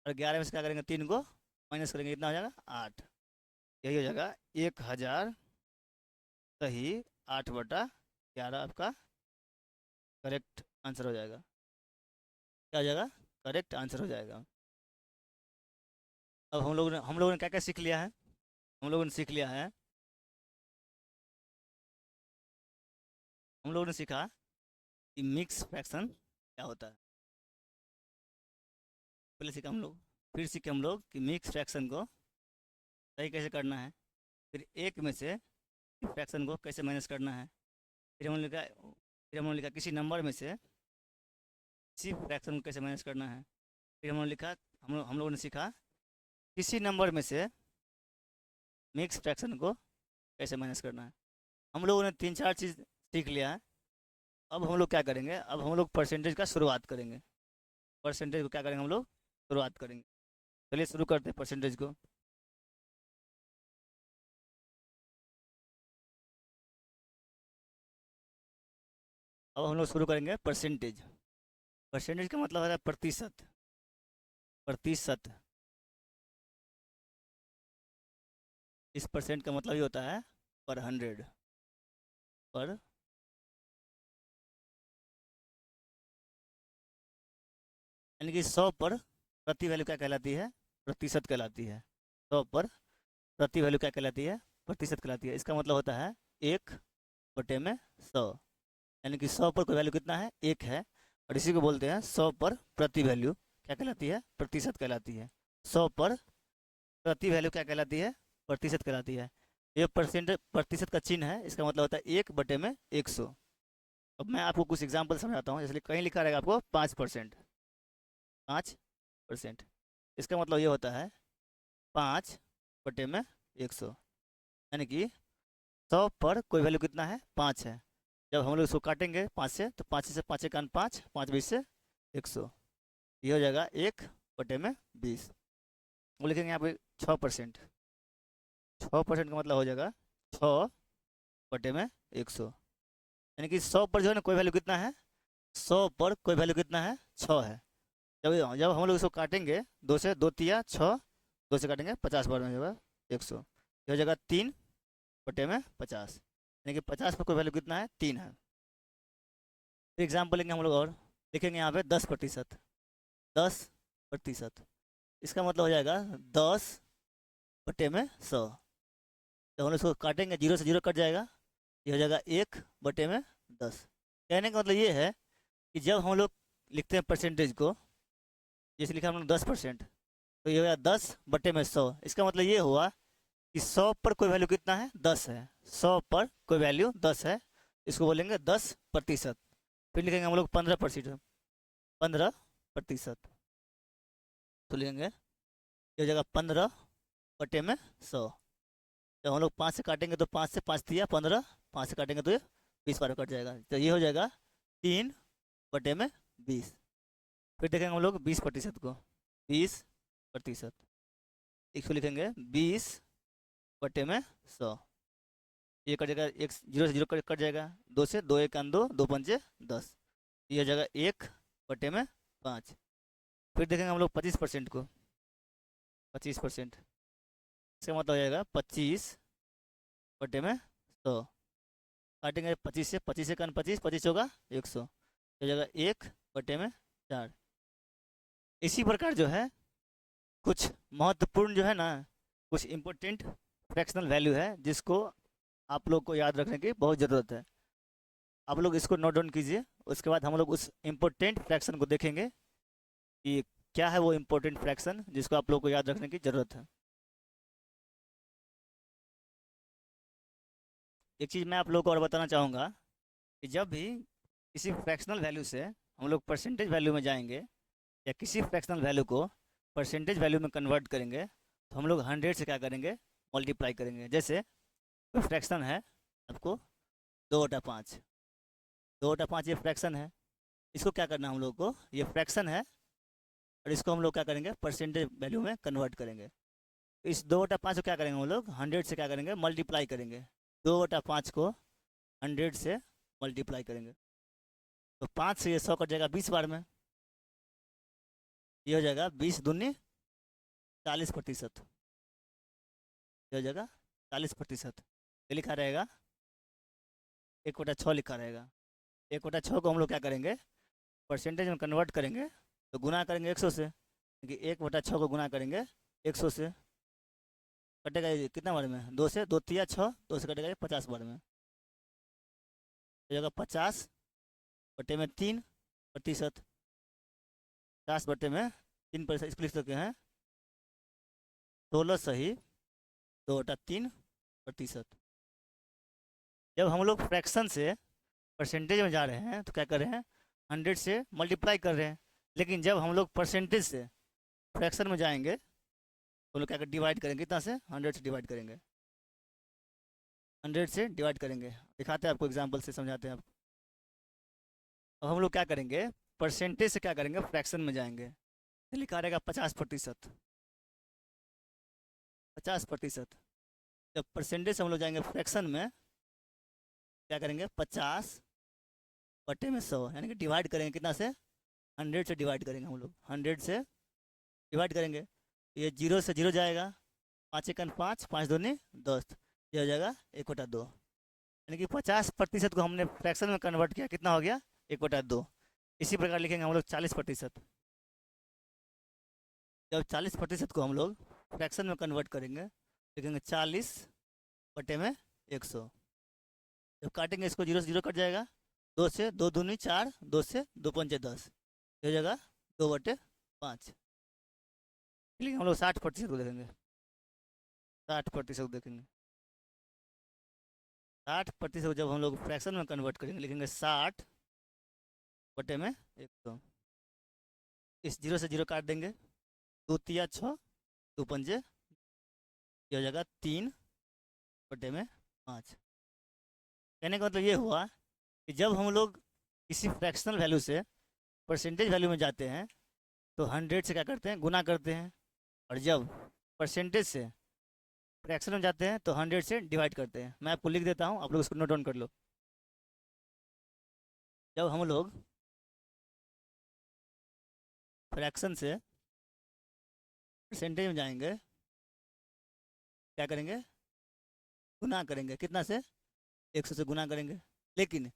और 11 में से क्या करेंगे, 3 को माइनस करेंगे, कितना हो जाएगा 8। यही हो जाएगा 1000 सही 8/11 आपका करेक्ट आंसर हो जाएगा। क्या हो जाएगा, करेक्ट आंसर हो जाएगा। अब हम लोगों ने क्या क्या सीख लिया है, हम लोगों ने सीख लिया है, हम लोगों ने सीखा कि मिक्स फ्रैक्शन क्या होता है। पहले सीखा हम लोग, फिर सीखे हम लोग कि मिक्स फ्रैक्शन को सही कैसे करना है, फिर एक में से फ्रैक्शन को कैसे मैनेज करना है, फिर हमने लिखा किसी नंबर में से किसी फ्रैक्शन को कैसे मैनेज करना है। फिर हमने लिखा, हम लोगों ने सीखा किसी नंबर में से मिक्स फ्रैक्शन को कैसे मैनेज करना है। हम लोगों ने 3-4 चीज़ सीख लिया है। अब हम लोग क्या करेंगे, अब हम लोग परसेंटेज का शुरुआत करेंगे। परसेंटेज को क्या करेंगे, हम लोग शुरुआत करेंगे। चलिए शुरू करते हैं परसेंटेज को। अब हम लोग शुरू करेंगे परसेंटेज। परसेंटेज का मतलब है प्रतिशत, प्रतिशत। इस परसेंट का मतलब ये होता है पर 100, पर यानी कि 100 पर प्रति वैल्यू क्या कहलाती है, प्रतिशत कहलाती है। 100 पर प्रति वैल्यू क्या कहलाती है, प्रतिशत कहलाती है। इसका मतलब होता है 1/100, यानी कि 100 पर कोई वैल्यू कितना है, 1 है, और इसी को बोलते हैं 100 पर प्रति वैल्यू क्या कहलाती है, प्रतिशत कहलाती है। 100 पर प्रति वैल्यू क्या कहलाती है, प्रतिशत कहलाती है। ये परसेंट प्रतिशत का चिन्ह है, इसका मतलब होता है 1/100। अब मैं आपको कुछ एग्जाम्पल समझाता हूँ। इसलिए कहीं लिखा रहेगा आपको 5%, 5%। इसका मतलब ये होता है 5/100, यानी कि 100 पर कोई वैल्यू कितना है, 5 है। जब हम लोग इसको काटेंगे 5 से, तो 5 से 5 1 5, 5 से 100, ये हो जाएगा 1/20। वो लिखेंगे यहाँ पे 6%। 6% का मतलब हो जाएगा 6/100, यानी कि 100 पर जो है ना कोई वैल्यू कितना है, 100 पर कोई वैल्यू कितना है, 6 है। जब जब हम लोग इसको काटेंगे, 2 से 2 तिया 6, 2 से काटेंगे 50 बार में हो जाएगा 100, ये हो जाएगा 3/50, यानी कि 50 पर कोई वैल्यू कितना है, 3 है। फिर एग्जाम्पल लेंगे हम लोग और लिखेंगे यहाँ पे 10%, 10%। इसका मतलब हो जाएगा 10/100। जब हम लोग इसको काटेंगे, 0 से 0 कट जाएगा, ये हो जाएगा 1/10। कहने का मतलब ये है कि जब हम लोग लिखते हैं परसेंटेज को, जैसे लिखा हम लोग 10%, तो ये हो गया 10/100। इसका मतलब ये हुआ कि 100 पर कोई वैल्यू कितना है, 10 है। 100 पर कोई वैल्यू 10 है, इसको बोलेंगे 10%। फिर लिखेंगे हम लोग 15%, 15%, तो लिखेंगे ये हो जाएगा 15/100। जब हम लोग 5 से काटेंगे तो 5 से 5 दिया 15, 5 से काटेंगे तो ये 20 बार कट जाएगा, तो ये हो जाएगा 3/20। फिर देखेंगे हम लोग 20% को, 20%, इसको लिखेंगे 20/100। ये कट जाएगा, एक 0 से 0 कट जाएगा, 2 से 2 1 2, 2 5 10, ये हो जाएगा 1/5। फिर देखेंगे हम लोग 25% को, 25%, इसका मतलब हो जाएगा 25/100। काटेंगे 25 से, 25 से 25, 25 होगा 100, हो जाएगा 1/4। इसी प्रकार जो है कुछ महत्वपूर्ण जो है ना, कुछ इम्पोर्टेंट फ्रैक्शनल वैल्यू है जिसको आप लोग को याद रखने की बहुत ज़रूरत है। आप लोग इसको नोट डाउन कीजिए, उसके बाद हम लोग उस इम्पोर्टेंट फ्रैक्शन को देखेंगे कि क्या है वो इम्पोर्टेंट फ्रैक्शन जिसको आप लोग को याद रखने की ज़रूरत है। एक चीज़ मैं आप लोग को और बताना चाहूँगा कि जब भी किसी फ्रैक्शनल वैल्यू से हम लोग परसेंटेज वैल्यू में जाएंगे, या किसी फ्रैक्शनल वैल्यू को परसेंटेज वैल्यू में कन्वर्ट करेंगे, तो हम लोग 100 से क्या करेंगे, मल्टीप्लाई करेंगे। जैसे कोई फ्रैक्शन है आपको 2/5, 2/5 ये फ्रैक्शन है, इसको क्या करना है हम लोग को, ये फ्रैक्शन है और इसको हम लोग क्या करेंगे परसेंटेज वैल्यू में कन्वर्ट करेंगे। तो इस 2/5 को क्या करेंगे हम लोग 100 से क्या करेंगे मल्टीप्लाई करेंगे, 2/5 को 100 से मल्टीप्लाई करेंगे। तो 5 से ये 100 कट जाएगा 20 बार में, ये हो जाएगा 20 दूनी 40%, ये हो जाएगा 40%। ये लिखा रहेगा 1/6 लिखा रहेगा। 1/6 को हम लोग क्या करेंगे परसेंटेज में कन्वर्ट करेंगे, तो गुना करेंगे 100 से, क्योंकि 1/6 को गुना करेंगे 100 से, कटेगा ये कितना बार में 2 से, 2 तिया 6, 2 से कटेगा ये 50 बार में, तो जाएगा 50/3%, 50/3%, इसको लिख सकते हैं 16 सही 2/3%। जब हम लोग फ्रैक्शन से परसेंटेज में जा रहे हैं तो क्या कर रहे हैं 100 से मल्टीप्लाई कर रहे हैं, लेकिन जब हम लोग परसेंटेज से फ्रैक्शन में जाएंगे तो लोग क्या कर डिवाइड करेंगे, कितना से 100 से डिवाइड करेंगे, 100 से डिवाइड करेंगे। दिखाते हैं आपको एग्जाम्पल से समझाते हैं आपको। अब हम लोग क्या करेंगे परसेंटेज से क्या करेंगे फ्रैक्शन में जाएंगे, तो लिखा रहेगा 50%, 50%। जब परसेंटेज से हम लोग जाएंगे फ्रैक्शन में क्या करेंगे 50/100, यानी कि डिवाइड करेंगे कितना से 100 से डिवाइड करेंगे हम लोग, 100 से डिवाइड करेंगे, ये 0 से 0 जाएगा, 5 एकन 5, 5 दूनी 10, ये हो जाएगा 1/2, यानी कि 50% को हमने फ्रैक्शन में कन्वर्ट किया, कितना हो गया 1/2। इसी प्रकार लिखेंगे हम लोग 40%। जब 40% को हम लोग फ्रैक्शन में कन्वर्ट करेंगे लिखेंगे 40/100। जब काटेंगे इसको 0 से 0 कट जाएगा, 2 से 2 दूनी 4, 2 से 2 पंचे 10, ये हो जाएगा 2/5। लेकिन हम लोग 60% को देखेंगे, 60% को देखेंगे, 60% को जब हम लोग फ्रैक्शन में कन्वर्ट करेंगे लिखेंगे 60/100। इस 0 से 0 काट देंगे, 2 तिया 6, 2 पंजे, ये हो जाएगा 3/5। कहने का मतलब ये हुआ कि जब हम लोग किसी फ्रैक्शनल वैल्यू से परसेंटेज वैल्यू में जाते हैं तो 100 से क्या करते हैं गुना करते हैं, और जब परसेंटेज से फ्रैक्शन में जाते हैं तो 100 से डिवाइड करते हैं। मैं आपको लिख देता हूँ, आप लोग इसको नोट डाउन कर लो। जब हम लोग फ्रैक्शन से परसेंटेज में जाएंगे क्या करेंगे गुना करेंगे, कितना से 100 से गुना करेंगे, लेकिन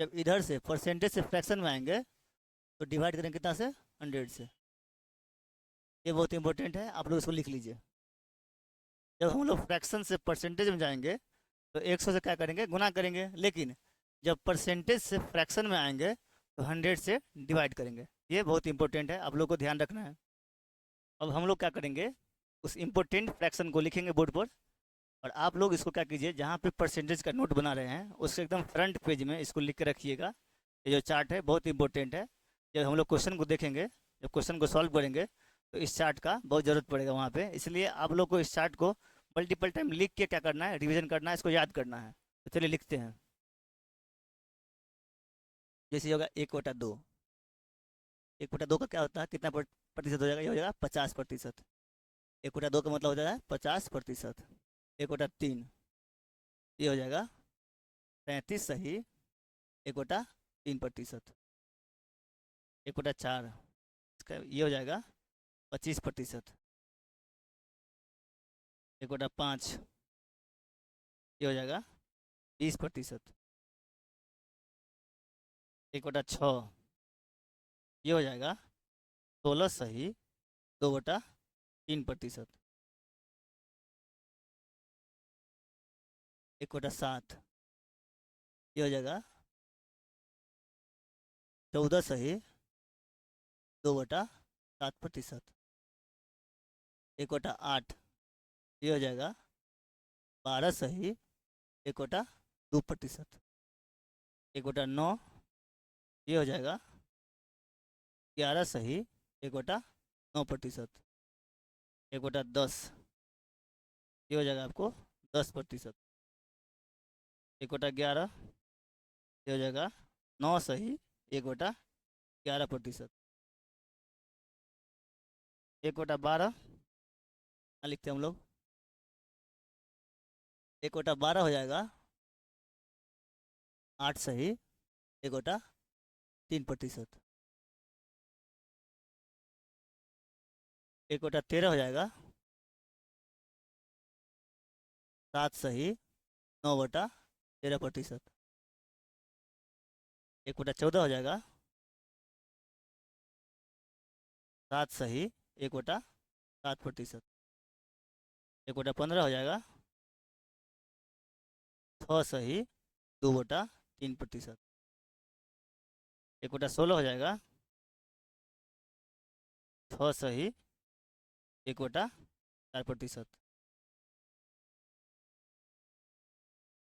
जब इधर से परसेंटेज से फ्रैक्शन में आएंगे तो डिवाइड करेंगे कितना से 100 से। ये बहुत इंपॉर्टेंट है, आप लोग इसको लिख लीजिए। जब हम लोग फ्रैक्शन से परसेंटेज में जाएंगे तो 100 से क्या करेंगे गुना करेंगे, लेकिन जब परसेंटेज से फ्रैक्शन में आएंगे तो 100 से डिवाइड करेंगे। ये बहुत इंपॉर्टेंट है, आप लोग को ध्यान रखना है। अब हम लोग क्या करेंगे उस इम्पोर्टेंट फ्रैक्शन को लिखेंगे बोर्ड पर, और आप लोग इसको क्या कीजिए जहाँ पे परसेंटेज का नोट बना रहे हैं उसके एकदम फ्रंट पेज में इसको लिख के रखिएगा। ये जो चार्ट है बहुत इंपॉर्टेंट है, जब हम लोग क्वेश्चन को देखेंगे, जब क्वेश्चन को सॉल्व करेंगे तो इस चार्ट का बहुत ज़रूरत पड़ेगा वहाँ पे, इसलिए आप लोग को इस चार्ट को मल्टीपल टाइम लिख के क्या करना है रिवीजन करना है, इसको याद करना है। तो चलिए लिखते हैं। जैसे होगा 1/2, 1/2 का क्या होता है कितना प्रतिशत हो जाएगा, ये हो जाएगा 50%। 1/2 का मतलब हो जाएगा 50%। 1/3 ये हो जाएगा 33 सही 1/3%। 1/4 इसका ये हो जाएगा 25%। 1/5 ये हो जाएगा 20%। 1/6 ये हो जाएगा 16 सही 2/3%। 1/7 ये हो जाएगा 14 सही 2/7%। 1/8 ये हो जाएगा 12 सही 1/2%। 1/9 ये हो जाएगा 11 सही 1/9%। 1/10 ये हो जाएगा आपको 10%। 1/11 ये हो जाएगा 9 सही 1/11%। 1/12 लिखते हैं हम लोग। 1/12 हो जाएगा 8 सही 1/3%। 1/13 हो जाएगा 7 सही 9/13%। 1/14 हो जाएगा 7 सही 1/7%। 1/15 हो जाएगा 6 सही 2/3%। 1/16 हो जाएगा 6 सही 1/4%।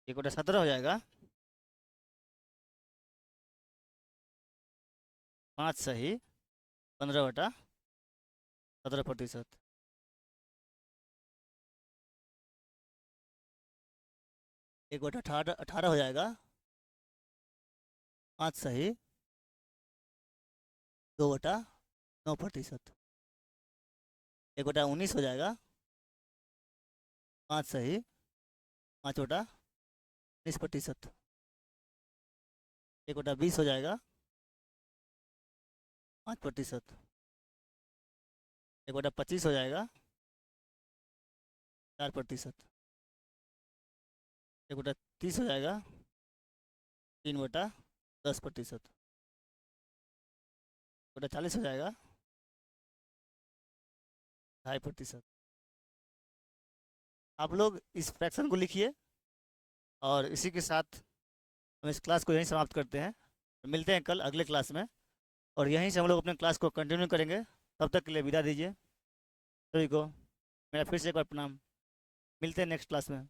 1/17 हो जाएगा 5 सही 15/17%। 1/18 हो जाएगा 5 सही 2/9%। 1/19 हो जाएगा 5 सही 5/19%। 1/20 हो जाएगा 5%। 1/25 हो जाएगा 4%। 1/30 हो जाएगा 3/10%। 1/40 हो जाएगा 2.5%। आप लोग इस फ्रैक्शन को लिखिए और इसी के साथ हम इस क्लास को यहीं समाप्त करते हैं। मिलते हैं कल अगले क्लास में और यहीं से हम लोग अपने क्लास को कंटिन्यू करेंगे। तब तक के लिए विदा दीजिए सभी को। मेरा फिर से एक बार प्रणाम। मिलते हैं नेक्स्ट क्लास में।